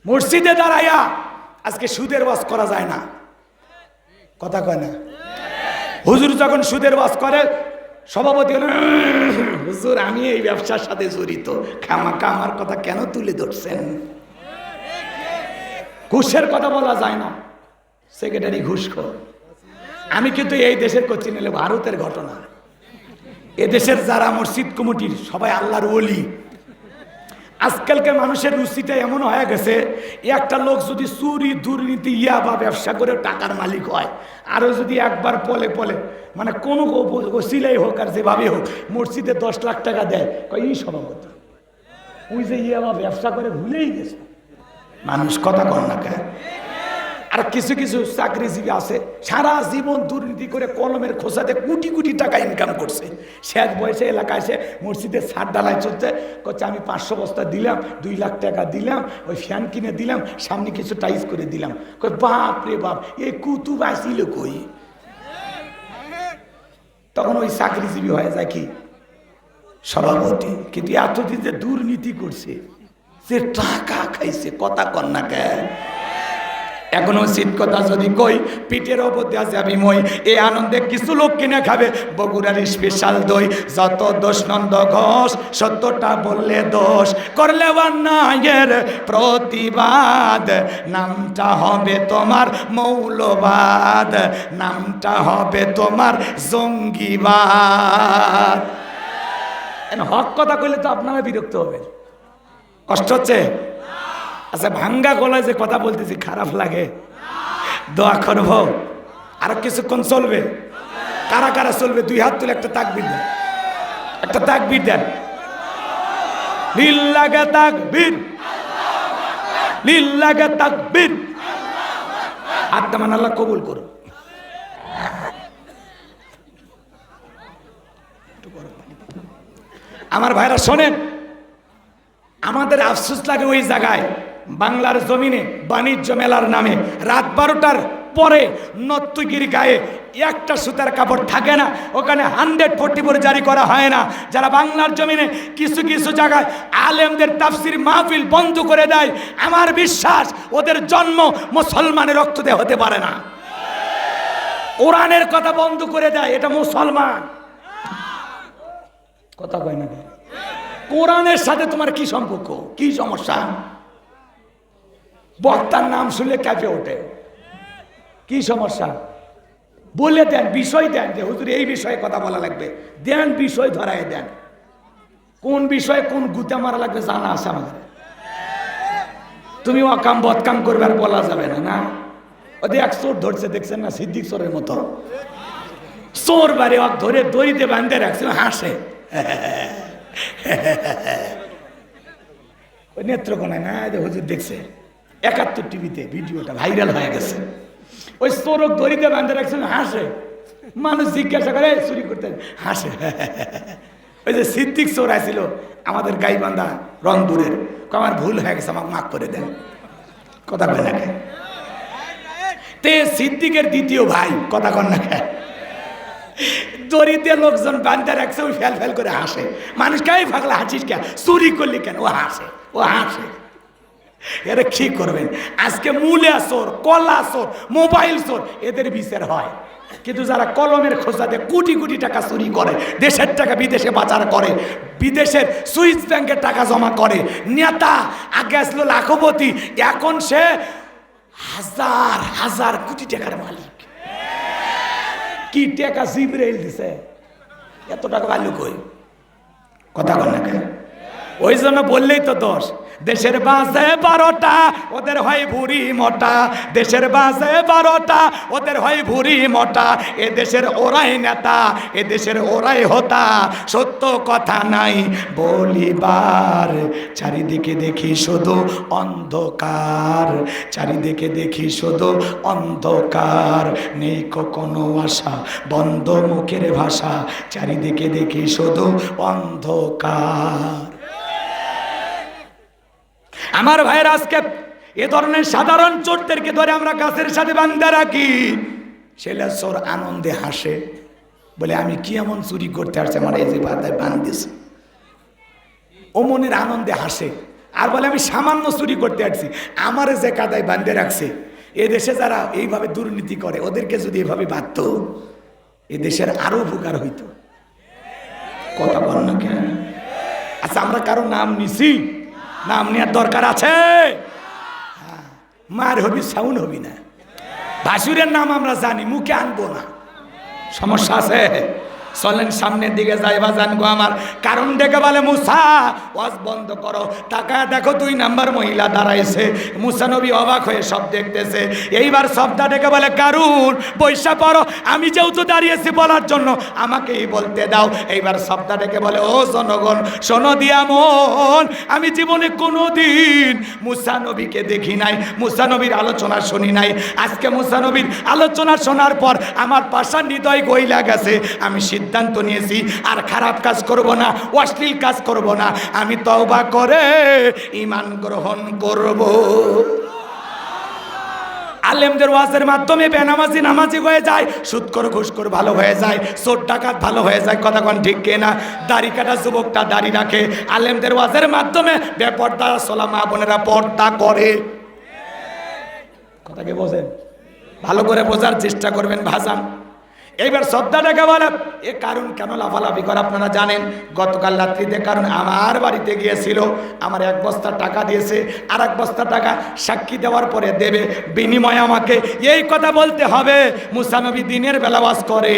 মসজিদে দাঁড়াইয়া আজকে সুদের ওয়াজ করা যায় না, কথা কয় না। হুজুর যখন সুদের ওয়াজ করে সভাপতি হুজুর আমি এই ব্যবসার সাথে জড়িত, খামাখা আমার কথা কেন তুলে ধরছেন? ঘুষের কথা বলা যায় না, সেক্রেটারি ঘুষখোর। আমি কিন্তু এই দেশের করছি, নিলে ভারতের ঘটনা। এদেশের যারা মসজিদ কমিটির সবাই আল্লাহর ওলি। আজকালকার মানুষের রুচিটা এমন হয়ে গেছে, একটা লোক যদি চুরি দুর্নীতি বা ব্যবসা করে টাকার মালিক হয়, আরও যদি একবার পলে পলে মানে কোনো ওসিলাই হোক আর যেভাবে হোক মসজিদে 10 লাখ টাকা দেয়, এই সভাপতি ওই যে বা ব্যবসা করে ভুলেই গেছে মানুষ, কথা কর না কেন? আর কিছু কিছু চাকরিজীবী আছে সারা জীবন দুর্নীতি করে কলমের খোসাতে কোটি কোটি টাকা ইনকাম করছে, শেষ বয়সে এলাকায় এসে মসজিদের ছাদ ডালাই চলছে, করছে আমি 500 বস্তা দিলাম, 2 লাখ টাকা দিলাম, ওই ফ্যান কিনে দিলাম, সামনে কিছু টাইস করে দিলাম। বাপ রে বাপ, এই কুতুব আসিল কই? তখন ওই চাকরিজীবী হয়ে যায় কি সভাপতি। কিন্তু এতদিন যে দুর্নীতি করছে, সে টাকা খাইছে, কথা কর না কেন? এখনো শীত কথা যদি কই পিঠের ওপর দেওয়া যাবি মই, এই আনন্দে কিছু লোক কিনে খাবে বগুড়ার স্পেশাল দই। যত দোষ নন্দ ঘোষ, সত্যটা বললে দোষ, করলে অন্যায়ের প্রতিবাদ, নামটা হবে তোমার মৌলবাদ, নামটা হবে তোমার জঙ্গিবাদ। হক কথা কইলে তো আপনারা বিরক্ত হবেন, কষ্ট হচ্ছে। আচ্ছা, ভাঙ্গা গলায় যে কথা বলতেছি খারাপ লাগে? দোয়া করব, আর কিছুক্ষণ চলবে। কারা কারা চলবে 2 হাত তুলে একটা তাকবীর দেন, একটা তাকবীর দেন। লিল্লাহি তাকবীর, লিল্লাহি তাকবীর। আত্মান আল্লাহ কবুল করুন। আমার ভাইরা শোনেন, আমাদের আফসোস লাগে ওই জায়গায় বাংলার জমিনে বাণিজ্য মেলার নামে রাত 12টার পরে নর্তকীর গায়ে একটা সুতার কাপড় থাকে না, ওখানে 144 জারি করা হয় না। যারা বাংলার জমিনে কিছু কিছু জায়গায় আলেমদের তাফসির মাহফিল বন্ধ করে দেয়, আমার বিশ্বাস ওদের জন্ম মুসলমানের রক্ত দিয়ে হতে পারে না। কোরআনের কথা বন্ধ করে দেয়, এটা মুসলমান, কথা কয় না? কোরআনের সাথে তোমার কি সম্পর্ক, কি সমস্যা? বক্তার নাম শুনলে কাঁপে ওঠে, কি সমস্যা? বলে দেন, বিষয় দেন, যে হুজুর এই বিষয়ে কথা বলা লাগবে, দেন বিষয় ধরায় দেন। কোন বিষয়ে কোন গুতা মারা লাগবে জানা আছে আমাদের। তুমি অকাম বদকাম করবে আর বলা যাবে না। না, ওদের এক চোর ধরছে, দেখছেন না, সিদ্দিক চোরের মতো চোর বাড়ি ধরে দড়িতে বাঁধতে রাখছে, হাসে ওই নেত্রকোনায় না, হুজুর দেখছে 71 টিভিতে ভিডিওটা ভাইরাল হয়ে গেছে। ওই চোরক দড়িতে বাঁধতে রাখছেন, হাসে। মানুষ জিজ্ঞাসা করে চুরি করতে, হাসে। ওই যে সিদ্দিক চোর আসছিল আমাদের গাইবান্ধা রংপুরের, আমার ভুল হয়ে গেছে, আমাকে মাফ করে দেন, কথা কয় না খায়। তে সিদ্দিকের দ্বিতীয় ভাই, কথা কন না খায়, দড়িতে লোকজন বান্ধা রাখছে, ওই ফেল ফেল করে হাসে। মানুষ কাই ফাগলা হাসিস কেন, চুরি করলি কেন? ও হাসে, ও হাসে। এরা কি করবেন? আজকে মূলা চোর, কলা চোর, মোবাইল চোর, এদের বিচার হয়। কিন্তু যারা কলমের খোঁজাতে কোটি কোটি টাকা চুরি করে, দেশের টাকা বিদেশে পাচার করে, বিদেশের সুইস ব্যাংকে টাকা জমা করে, নেতা আগে আসলো লাখপতি, এখন সে হাজার হাজার কোটি টাকার মালিক। কি টাকা জিবরাইল দিছে, এত টাকা ভালো কই, কথা বল না কেন? ওই জন্য বললেই তো দোষ। দেশের বাজে 12টা, ওদের হয় ভুরি মোটা, দেশের বাজে 12টা, ওদের হয় ভুরি মোটা। এ দেশের ওরাই নেতা, এ দেশের ওরাই হোতা, সত্য কথা নাই বলিবার। চারিদিকে দেখি শুধু অন্ধকার, চারিদিকে দেখি শুধু অন্ধকার, নেই কোনো আশা, বন্ধ মুখের ভাষা, চারিদিকে দেখি শুধু অন্ধকার। আমার ভাইয়ের আজকে এ ধরনের সাধারণ চোরদেরকে ধরে আমরা গাছের সাথে বান্ধা রাখি, ছেলে চোর আনন্দে হাসে, বলে আমি কি এমন চুরি করতে আসছে, আমার এই যে বাধায় বান্ধিস। ও মনের আনন্দে হাসে, আর বলে আমি সামান্য চুরি করতে আসছি। আমারে যে কাদায় বাঁধে রাখছে, এদেশে যারা এইভাবে দুর্নীতি করে ওদেরকে যদি এভাবে বাঁধত, এদেশের আরো উপকার হইতো। কথা বল না কেন? আচ্ছা, আমরা কারো নাম নিছি? নাম নেওয়ার দরকার আছে? মার হবি, সাউন্ড হবি না। ভাসুরের নাম আমরা জানি, মুখে আনবো না, সমস্যা আছে? চলেন সামনের দিকে যাইবা জানবো আমার। কারণ ডেকে বলে মুসা ওয়াজ বন্ধ করো, টাকা দেখো 2 নাম্বার মহিলা দাঁড়াইছে। মুসা নবী অবাক হয়ে সব দেখতেছে। এইবার সবটা ডেকে বলে কারণ বৈশা পড়ো, আমি যেহেতু দাঁড়িয়েছি বলার জন্য আমাকেই বলতে দাও। এইবার সবটা ডেকে বলে ও জনগণ শোনো দিয়া মন, আমি জীবনে কোনোদিন মুসা নবীকে দেখি নাই, মুসা নবীর আলোচনা শুনি নাই। আজকে মুসা নবীর আলোচনা শোনার পর আমার পাশার হৃদয় গইলা গেছে। আমি সিদ্ধান্ত নিয়েছি আর খারাপ কাজ করব না, অশ্লীল কাজ করব না। আমি তওবা করে ঈমান গ্রহণ করব। আলেমদের ওয়াজের মাধ্যমে বেনামাজি নামাজি হয়ে যায়, সুদখোর ঘুষখোর ভালো হয়ে যায়, চোর ডাকাত ভালো হয়ে যায়। কথা কোন ঠিক কিনা? দাড়ি কাটা যুবকটা দাড়ি রাখে, আলেমদের ওয়াজের মাধ্যমে বেপর্দা সোলা মা বোনেরা পর্দা করে। কথা কি বোঝেন? ভালো করে বোঝার চেষ্টা করবেন ভাজান। এইবার শব্দটাকে বলে এ কারণ কেন লাফালাফি করে আপনারা জানেন। গতকাল রাত্রিতে কারণ আমার বাড়িতে গিয়েছিল, আমার 1 বস্তা টাকা দিয়েছে, আর 1 বস্তা টাকা সাক্ষী দেওয়ার পরে দেবে, বিনিময়ে আমাকে এই কথা বলতে হবে মুসা নবী দিনের বেলা ওয়াজ করে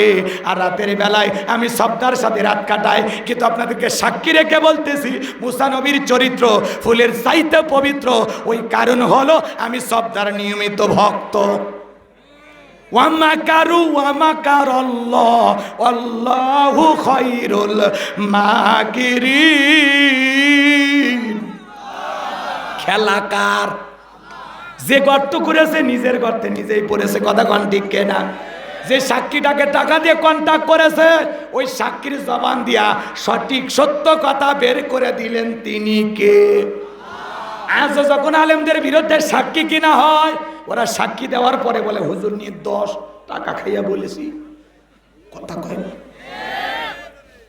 আর রাতের বেলায় আমি শব্দার সাথে রাত কাটাই। কিন্তু আপনাদেরকে সাক্ষী রেখে বলতেছি মুসা নবীর চরিত্র ফুলের চাইতে পবিত্র। ওই কারণ হলো আমি শব্দার নিয়মিত ভক্ত। ওয়ামাকারু ওয়ামাকারাল্লাহ আল্লাহু খায়রুল মাকিরিন। খেলাকার যে গর্ত করেছে নিজের গর্তে নিজেই পড়েছে। কথা কোন ঠিক কিনা? যে সাক্ষীটাকে টাকা দিয়ে কন্টাক্ট করেছে, ওই সাক্ষীর জবান দিয়া সঠিক সত্য কথা বের করে দিলেন তিনি কে? আজ যখন আলেমদের বিরুদ্ধে সাক্ষী কিনা হয়, ওরা সাক্ষী দেওয়ার পরে বলে হুজুর নিয়ে 10 টাকা খাইয়া বলেছি। কথা কয় না,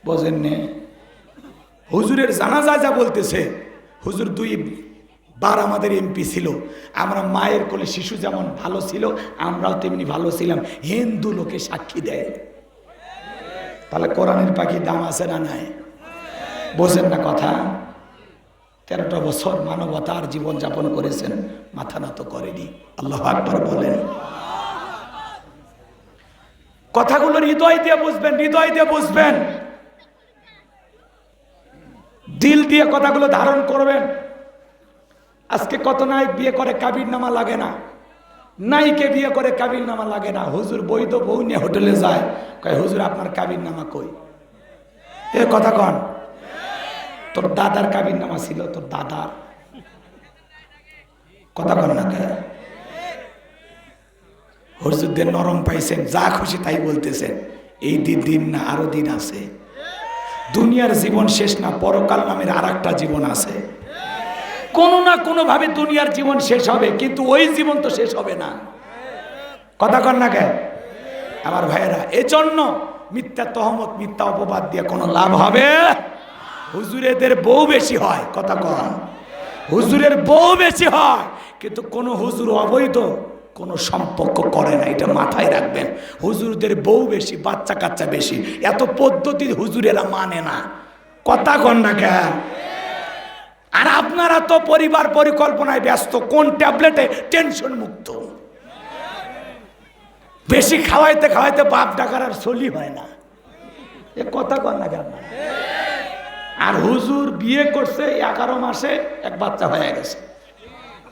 বোঝেন নে? হুজুরের জানাজা যা বলতেছে, হুজুর 2 বার আমাদের এমপি ছিল, আমরা মায়ের কোলে শিশু যেমন ভালো ছিল আমরাও তেমনি ভালো ছিলাম। হিন্দু লোকে সাক্ষী দেয়, তাহলে কোরআনের পাখি দাম আছে না নাই? বোঝেন না কথা? 13টা বছর মানবতার জীবন যাপন করেছেন, মাথা নত করেনি। আল্লাহু আকবার বলেন। কথাগুলো হৃদয় দিয়ে বুঝবেন, হৃদয় দিয়ে বুঝবেন, দিল দিয়ে কথাগুলো ধারণ করবেন। আজকে কত নায়ক বিয়ে করে কাবির নামা লাগে না, নায়িকে বিয়ে করে কাবির নামা লাগে না। হুজুর বৈধ বউ নিয়ে হোটেলে যায়, কয় হুজুর আপনার কাবির নামা কই? এ কথা কন, তোর দাদার কাবির নামা ছিল, তোর দাদার। কথা কন না কে? হুজুরদের নরম পাইছেন, যা খুশি তাই বলতেছেন। এই দিন না, আরো দিন আছে। দুনিয়ার জীবন শেষ না, পরকাল নামের আরেকটা জীবন আছে। কোনো না কোনো ভাবে দুনিয়ার জীবন শেষ হবে, কিন্তু ওই জীবন তো শেষ হবে না। কথা কন না কে আমার ভাইয়েরা? এজন্য মিথ্যা তহমত, মিথ্যা অপবাদ দিয়ে কোনো লাভ হবে? হুজুরেদের বউ বেশি হয়, কথা কন, হুজুরের বউ বেশি হয়, কিন্তু কোন হুজুর অবৈধ কোনো সম্পর্ক করে না, এটা মাথায় রাখবেন। হুজুরদের বউ বেশি, বাচ্চা কাচ্চা বেশি, এত পদ্ধতি হুজুরেরা মানে না। কথা কন না কেন? আর আপনারা তো পরিবার পরিকল্পনায় ব্যস্ত, কোন ট্যাবলেটে টেনশন মুক্ত। বেশি খাওয়াইতে খাওয়াইতে বাপ ডাকার আর চলি হয় না। এ কথা কন না কেন? আর হুজুর বিয়ে করছে 11 মাসে 1 বাচ্চা হয়ে গেছে।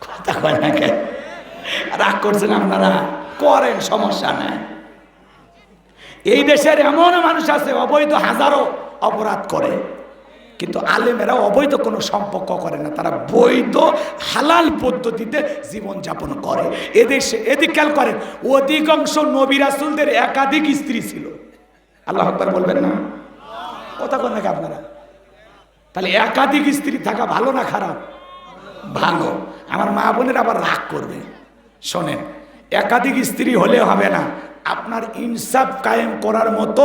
কথা কয় না কেন? রাগ করছেন আপনারা? করেন, সমস্যা নাই। এই দেশের এমন মানুষ আছে অবৈধ হাজারো অপরাধ করে, কিন্তু আলেমেরা অবৈধ কোনো সম্পর্ক করে না, তারা বৈধ হালাল পদ্ধতিতে জীবন যাপন করে। এদেশে এদিক খেয়াল করেন, অধিকাংশ নবী রাসূলদের একাধিক স্ত্রী ছিল। আল্লাহু আকবার বলবেন না? কথা কন নাকি আপনারা? তাহলে একাধিক স্ত্রী থাকা ভালো না খারাপ? ভালো। আমার মা বোনের আবার রাগ করবে, শোনেন, একাধিক স্ত্রী হলে হবে না, আপনার ইনসাফ কায়েম করার মতো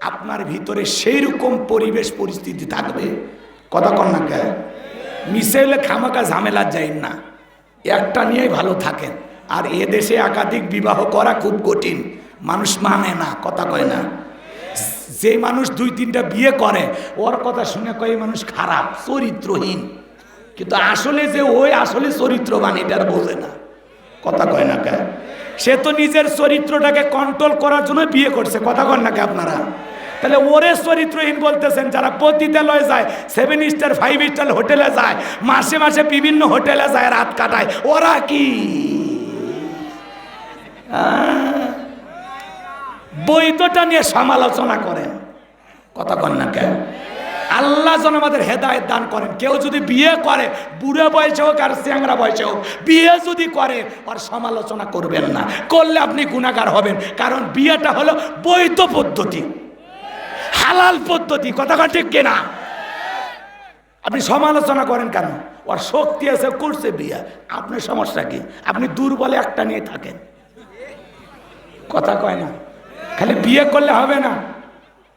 আপনার ভিতরে সেই রকম পরিবেশ পরিস্থিতি থাকবে। কথা কন না কে? মিশে হলে খামাকা ঝামেলা যায় না, একটা নিয়েই ভালো থাকেন। আর এ দেশে একাধিক বিবাহ করা খুব কঠিন, মানুষ মানে না, কথা কয় না। যে মানুষ 2-3টা বিয়ে করে ওর কথা শুনে কয় মানুষ খারাপ, চরিত্রহীন। কিন্তু আসলে যে ওই আসলে চরিত্রবান এটার বোঝে না, কথা কয় না কে। সে তো নিজের চরিত্রটাকে কন্ট্রোল করার জন্য বিয়ে করছে, কথা কন না কে আপনারা। তাহলে ওরে চরিত্রহীন বলতেছেন? যারা পতিতালয়ে যায়, 7 স্টার 5 স্টার হোটেলে যায়, মাসে মাসে বিভিন্ন হোটেলে যায়, রাত কাটায়, ওরা কি বৈধটা নিয়ে সমালোচনা করেন, কথা কন না কেন। আল্লাহ যেন আমাদের হেদায়েত দান করেন। কেউ যদি বিয়ে করে, বুড়ো বয়সে হোক আর চ্যাংরা বয়সে হোক, বিয়ে যদি করে আর সমালোচনা করবেন না, করলে আপনি গুনাহগার হবেন। কারণ বিয়েটা হলো বৈধ পদ্ধতি, হালাল পদ্ধতি, কথা কন ঠিক কিনা। আপনি সমালোচনা করেন কেন? ওর শক্তি আছে, করছে বিয়ে, আপনার সমস্যা কি? আপনি দুর্বলে একটা নিয়ে থাকেন, কথা কয় না। খালি বিয়ে করলে হবে না,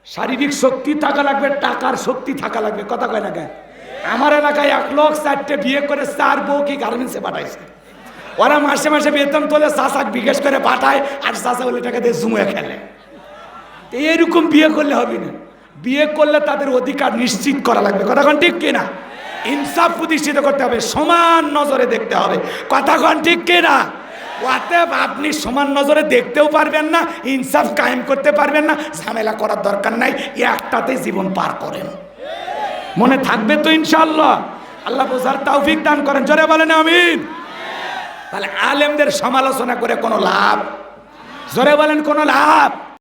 শারীরিক শক্তি থাকা লাগবে, টাকার শক্তি থাকা লাগবে, কথা কয় না কেন। আমার এলাকায় 1 লোক 4টে বিয়ে করে 4 বউ কি গার্মেন্টসে পাঠাইছে। ওরা মাসে মাসে বেতন তোলে, চাচাক বিকাশ করে পাঠায়, আর চাচা বলে টাকা দিয়ে জুমে খেলে। এইরকম বিয়ে করলে হবে না। বিয়ে করলে তাদের অধিকার নিশ্চিত করা লাগবে, কথা কন ঠিক কিনা। ইনসাফ প্রতিষ্ঠিত করতে হবে, সমান নজরে দেখতে হবে, কথা কন ঠিক কিনা। অতএব আপনি সমান নজরে দেখতেও পারবেন না, ইনসাফ কায়েম করতে পারবেন না, ঝামেলা করার দরকার নাই, একটাতে জীবন পার করেন। মনে থাকবে তো ইনশাআল্লাহ। আল্লাহ বোঝার তৌফিক দান করেন, জোরে বলেন আমিন। তাহলে আলেমদের সমালোচনা করে কোনো লাভ, জোরে বলেন কোনো লাভ।